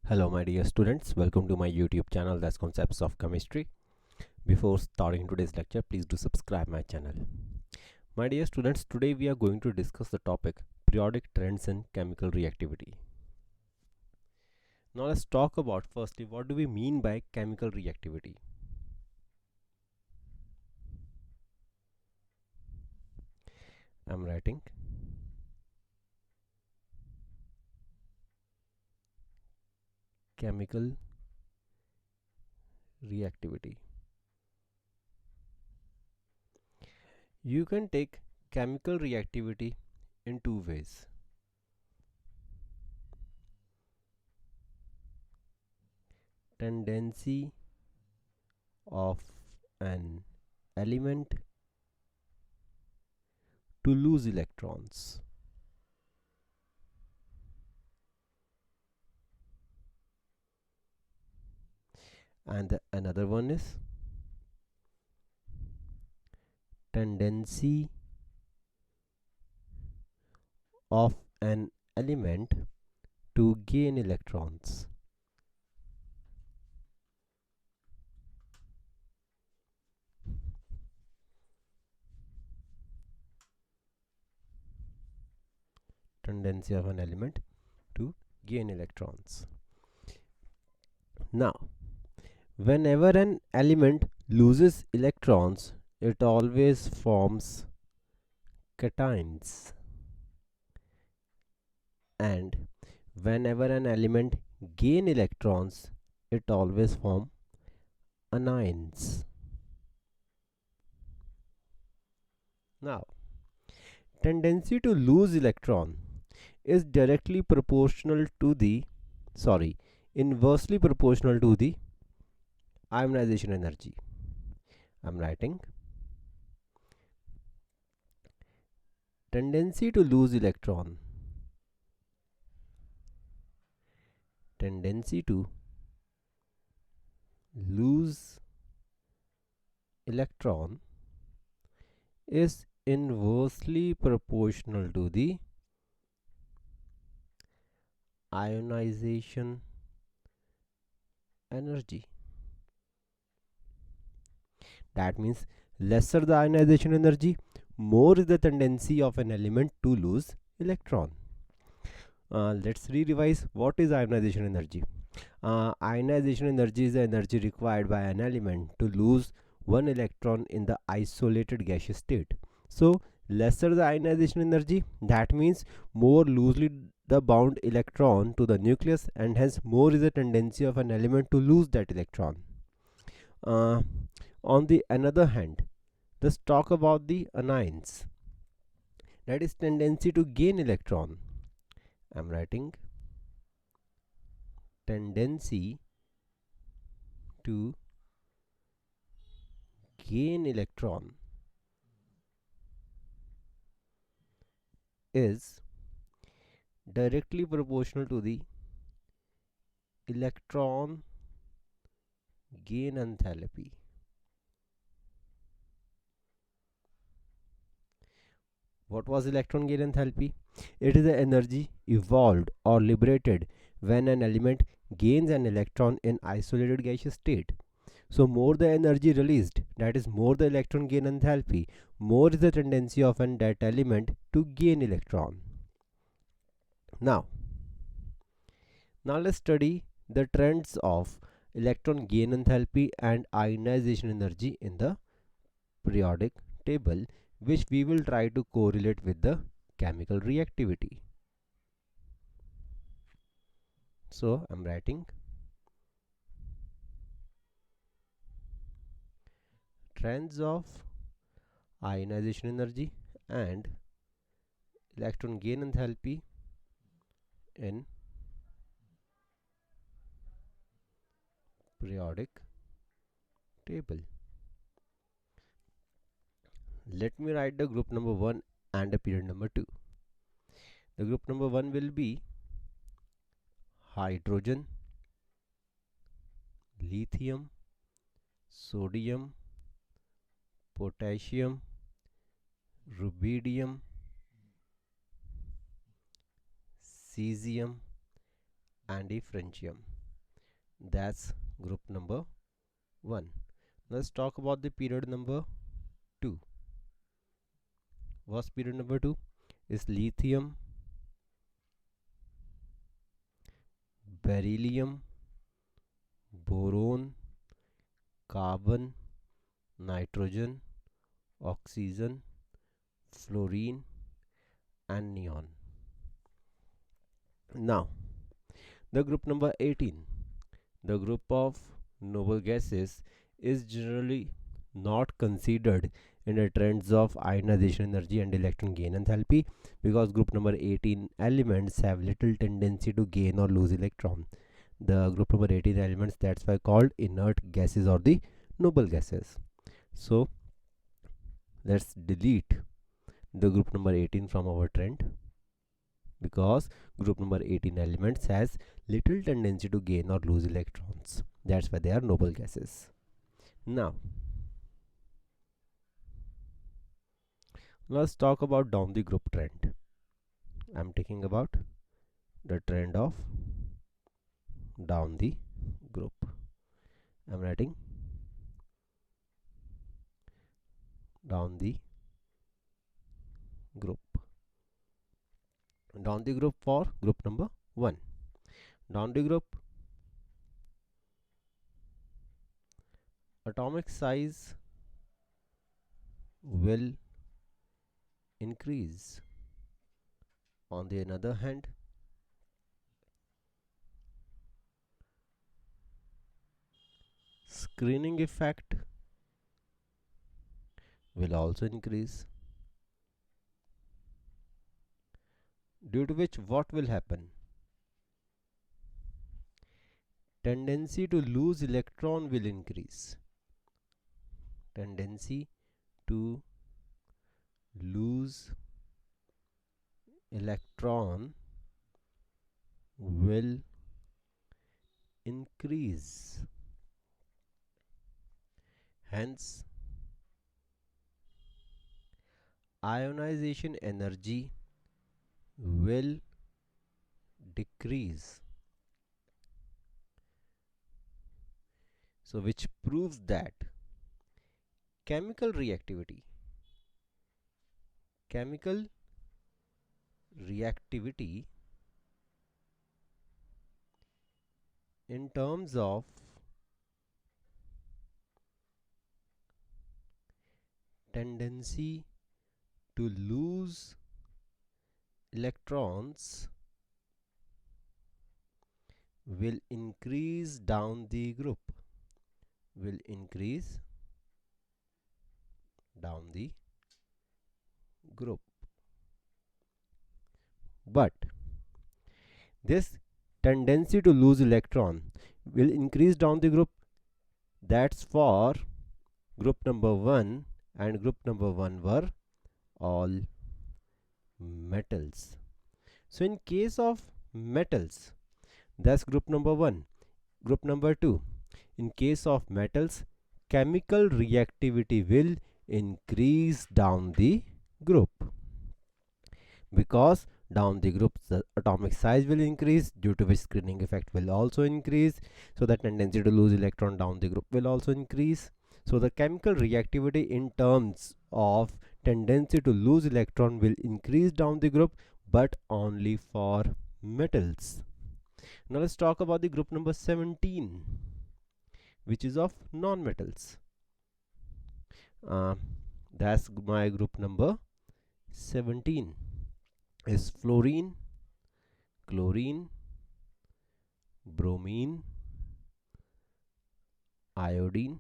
Hello my dear students, welcome to my YouTube channel, that's Concepts of Chemistry. Before starting today's lecture, please do subscribe my channel. My dear students, today we are going to discuss the topic periodic trends in chemical reactivity. Now let's talk about firstly what do we mean by chemical reactivity. I'm writing chemical reactivity. You can take chemical reactivity in two ways. Tendency of an element to lose electrons, and another one is tendency of an element to gain electrons. Tendency of an element to gain electrons. Now, whenever an element loses electrons, it always forms cations, and whenever an element gain electrons, it always forms anions. Now, tendency to lose electron is directly proportional to the inversely proportional to the ionization energy. I'm writing tendency to lose electron, tendency to lose electron is inversely proportional to the ionization energy. That means lesser the ionization energy, more is the tendency of an element to lose electron. Let's re-revise what is ionization energy. Ionization energy is the energy required by an element to lose one electron in the isolated gaseous state. So lesser the ionization energy, that means more loosely the bound electron to the nucleus, and hence more is the tendency of an element to lose that electron. On the another hand, let's talk about the anions, that is tendency to gain electron. I'm writing tendency to gain electron is directly proportional to the electron gain enthalpy. What was electron gain enthalpy? It is the energy evolved or liberated when an element gains an electron in isolated gaseous state. So more the energy released, that is more the electron gain enthalpy, more is the tendency of that element to gain electron. Now let's study the trends of electron gain enthalpy and ionization energy in the periodic table, which we will try to correlate with the chemical reactivity. So I'm writing trends of ionization energy and electron gain enthalpy in periodic table. Let me write the group number 1 and the period number 2. The group number 1 will be hydrogen, lithium, sodium, potassium, rubidium, cesium and francium. That's group number 1. Let's talk about the period number 2. What's period number 2? Is lithium, beryllium, boron, carbon, nitrogen, oxygen, fluorine, and neon. Now, the group number 18, the group of noble gases, is generally not considered in the trends of ionization energy and electron gain enthalpy, because group number 18 elements have little tendency to gain or lose electron. The group number 18 elements, that's why called inert gases or the noble gases. So let's delete the group number 18 from our trend, because group number 18 elements has little tendency to gain or lose electrons. That's why they are noble gases. Now let's talk about down the group trend. I'm taking about the trend of down the group. I'm writing down the group. Down the group for group number 1. Down the group, atomic size will increase. On the other hand, screening effect will also increase, due to which what will happen? Tendency to lose electron will increase. Tendency to lose electron will increase. Hence, ionization energy will decrease. So which proves that chemical reactivity in terms of tendency to lose electrons will increase down the group, will increase down the group. But this tendency to lose electron will increase down the group, that's for group number 1, and group number 1 were all metals. So in case of metals, that's group number 1. Group number 2, in case of metals, chemical reactivity will increase down the group, because down the group the atomic size will increase, due to which screening effect will also increase. So the tendency to lose electron down the group will also increase. So the chemical reactivity in terms of tendency to lose electron will increase down the group, but only for metals. Now let's talk about the group number 17, which is of non-metals. That's my group number 17 is fluorine, chlorine, bromine, iodine,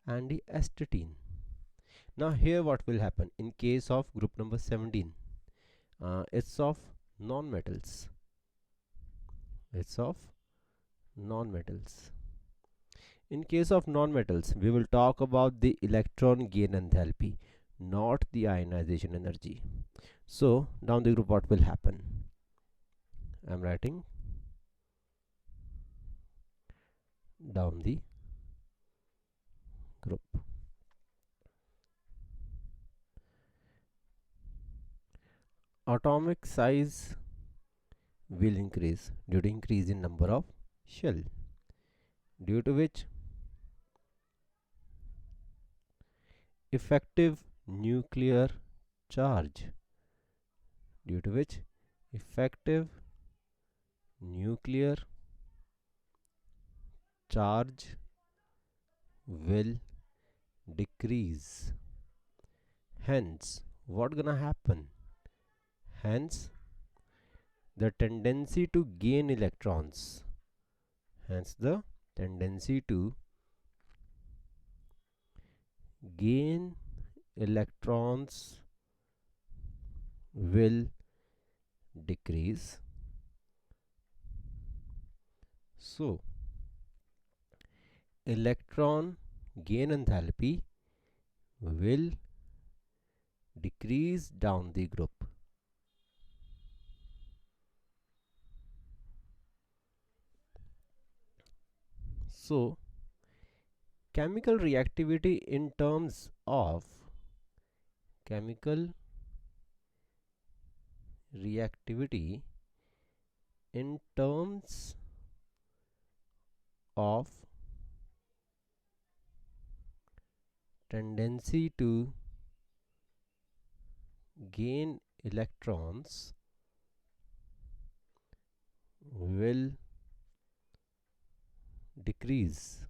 and the astatine. Now here what will happen in case of group number 17? It's of non-metals. It's of non-metals. In case of non-metals, we will talk about the electron gain enthalpy, not the ionization energy. So down the group what will happen? I'm writing down the group. Atomic size will increase due to increase in number of shell. due to which effective nuclear charge, due to which effective nuclear charge will decrease. Hence, what gonna happen? Hence, the tendency to gain electrons, hence the tendency to gain electrons will decrease. So, electron gain enthalpy will decrease down the group. So, chemical reactivity in terms of chemical reactivity in terms of tendency to gain electrons will decrease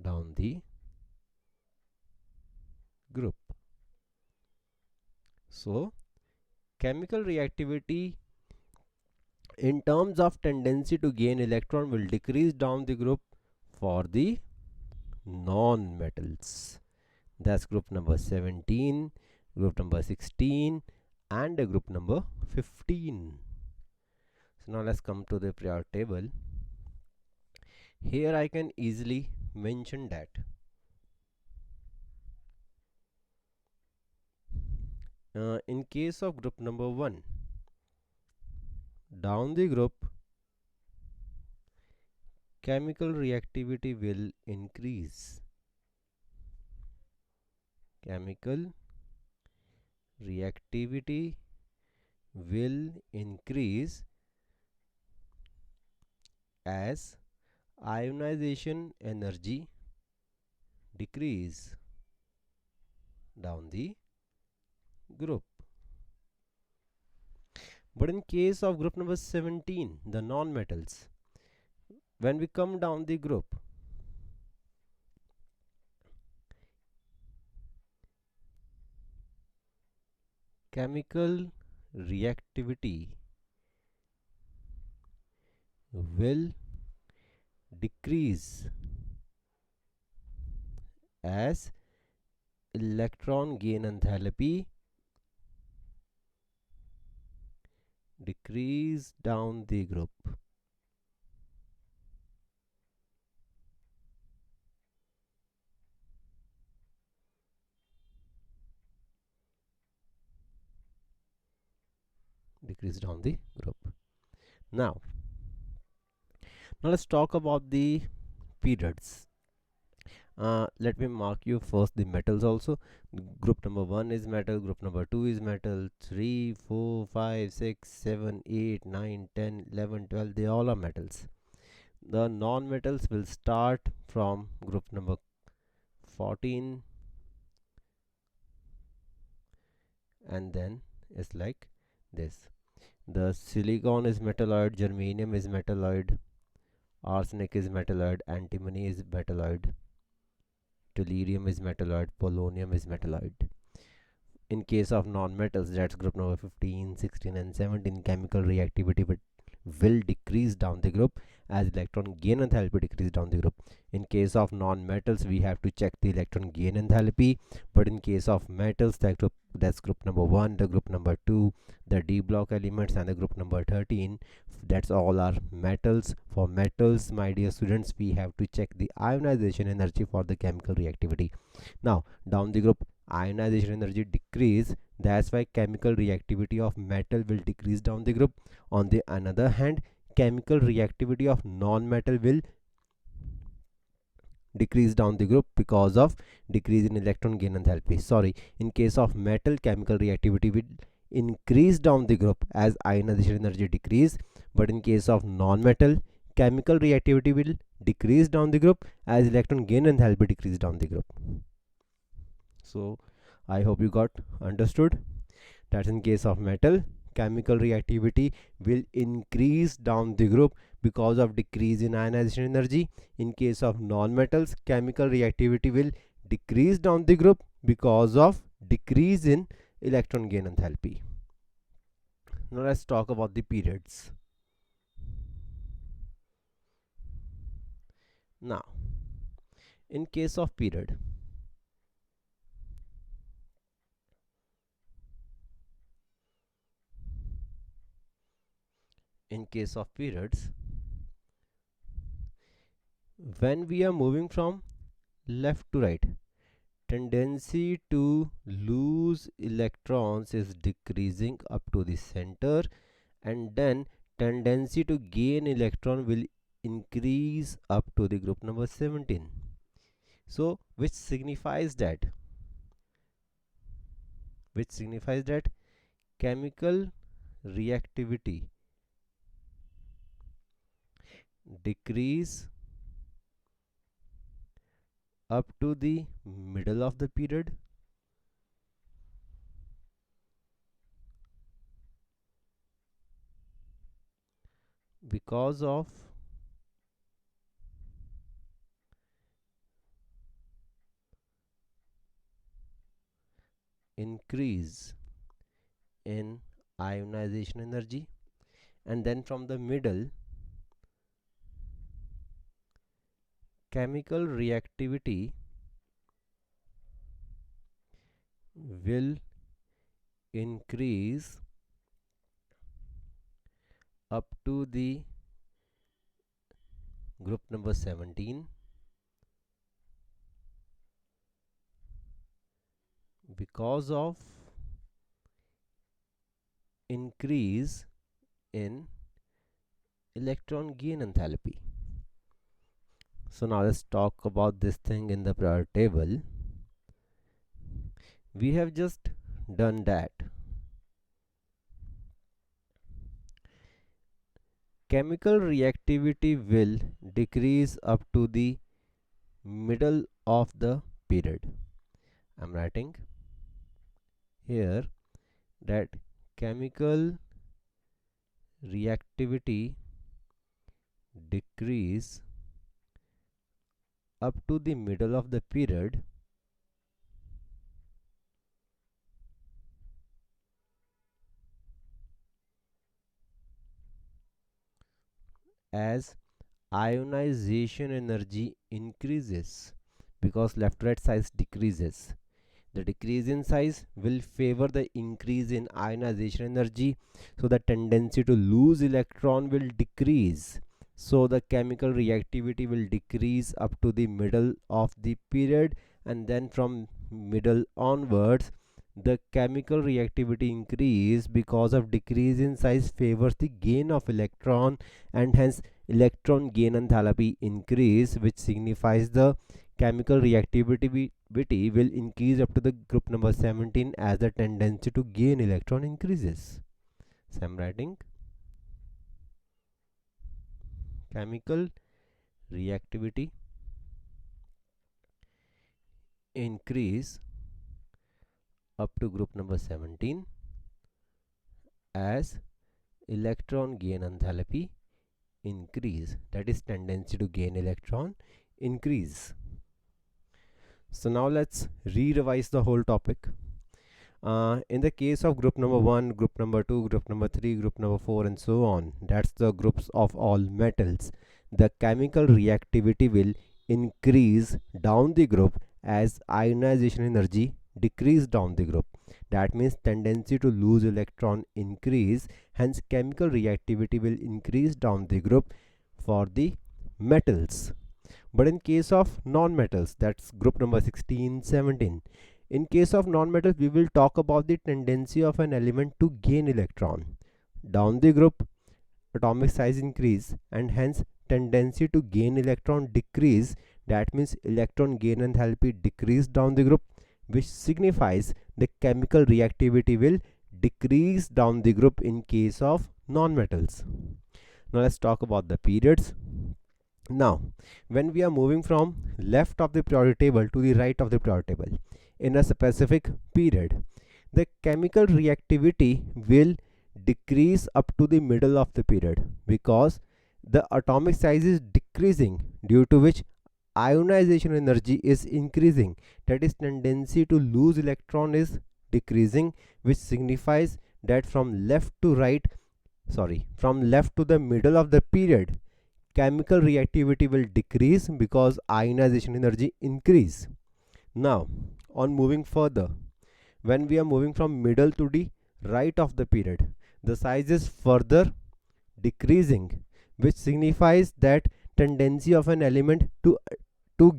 down the group. So, chemical reactivity in terms of tendency to gain electron will decrease down the group for the non-metals. That's group number 17, group number 16 and group number 15. So now let's come to the periodic table. Here I can easily mention that in case of group number 1, down the group chemical reactivity will increase. Chemical reactivity will increase as ionization energy decrease down the group. But in case of group number 17, the non-metals, when we come down the group, chemical reactivity will decrease as electron gain enthalpy decrease down the group. Decrease down the group. Now let's talk about the periods. Let me mark you first the metals also. Group number 1 is metal, group number 2 is metal, 3, 4, 5, 6, 7, 8, 9, 10, 11, 12, they all are metals. The non-metals will start from group number 14 and then it's like this. The silicon is metalloid, germanium is metalloid, arsenic is metalloid, antimony is metalloid, tellurium is metalloid, polonium is metalloid. In case of non-metals, that's group number 15, 16 and 17, chemical reactivity will decrease down the group as electron gain enthalpy decrease down the group. In case of non-metals, we have to check the electron gain enthalpy, but in case of metals, that's group number 1, the group number 2, the D block elements and the group number 13, that's all are metals. For metals, my dear students, we have to check the ionization energy for the chemical reactivity. Now down the group ionization energy decrease, that's why chemical reactivity of metal will decrease down the group. On the another hand, chemical reactivity of non-metal will decrease down the group because of decrease in electron gain enthalpy. Sorry, in case of metal, chemical reactivity will increase down the group as ionization energy decrease, But in case of non-metal, chemical reactivity will decrease down the group as electron gain enthalpy decrease down the group. So I hope you got understood. That's in case of metal, chemical reactivity will increase down the group because of decrease in ionization energy. In case of non-metals, chemical reactivity will decrease down the group because of decrease in electron gain enthalpy. Now let's talk about the periods. Now, in case of period, periods, when we are moving from left to right, tendency to lose electrons is decreasing up to the center, and then tendency to gain electron will increase up to the group number 17. So which signifies that chemical reactivity decrease up to the middle of the period, because of increase in ionization energy, and then from the middle, chemical reactivity will increase up to the group number 17, because of increase in electron gain enthalpy. So now let's talk about this thing in the prior table. We have just done that. Chemical reactivity will decrease up to the middle of the period. I'm writing here that chemical reactivity decrease up to the middle of the period as ionization energy increases, because left right size decreases. The decrease in size will favor the increase in ionization energy, so the tendency to lose electron will decrease. So the chemical reactivity will decrease up to the middle of the period, and then from middle onwards the chemical reactivity increase because of decrease in size favors the gain of electron, and hence electron gain enthalpy increase, which signifies the chemical reactivity will increase up to the group number 17 as the tendency to gain electron increases. So I'm writing chemical reactivity increase up to group number 17 as electron gain enthalpy increase, that is tendency to gain electron increase. So now let's re-revise the whole topic. In the case of group number 1, group number 2, group number 3, group number 4, and so on, that's the groups of all metals, the chemical reactivity will increase down the group as ionization energy decrease down the group. That means tendency to lose electron increase, hence chemical reactivity will increase down the group for the metals. But in case of non-metals, that's group number 16, 17. In case of non-metals, we will talk about the tendency of an element to gain electron. Down the group, atomic size increase, and hence tendency to gain electron decrease. That means electron gain enthalpy decrease down the group, which signifies the chemical reactivity will decrease down the group in case of non-metals. Now let's talk about the periods. Now, when we are moving from left of the periodic table to the right of the periodic table in a specific period, the chemical reactivity will decrease up to the middle of the period because the atomic size is decreasing, due to which ionization energy is increasing, that is tendency to lose electron is decreasing, which signifies that from left to the middle of the period, chemical reactivity will decrease because ionization energy increase. Now, on moving further, when we are moving from middle to the right of the period, the size is further decreasing, which signifies that tendency of an element to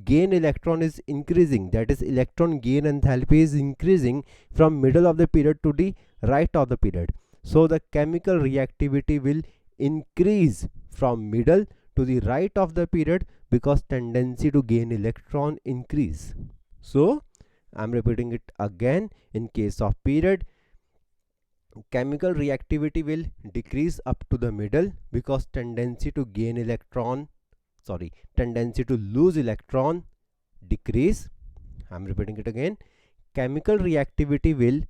gain electron is increasing, that is electron gain enthalpy is increasing from middle of the period to the right of the period. So the chemical reactivity will increase from middle to the right of the period because tendency to gain electron increase. So I'm repeating it again. In case of period, chemical reactivity will decrease up to the middle because tendency to lose electron decrease. I'm repeating it again. Chemical reactivity will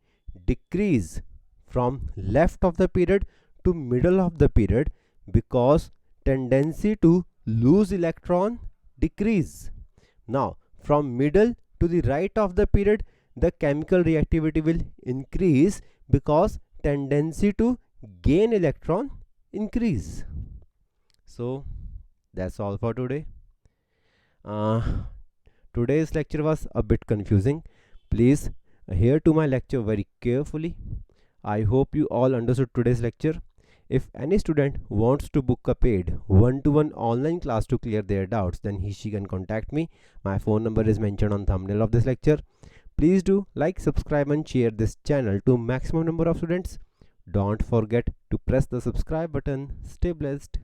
decrease from left of the period to middle of the period because tendency to lose electron decrease. Now, from middle to the right of the period, the chemical reactivity will increase because tendency to gain electron increase. So that's all for today. Today's lecture was a bit confusing. Please hear to my lecture very carefully. I hope you all understood today's lecture. If any student wants to book a paid one-to-one online class to clear their doubts, then she can contact me. My phone number is mentioned on thumbnail of this lecture. Please do like, subscribe and share this channel to maximum number of students. Don't forget to press the subscribe button. Stay blessed.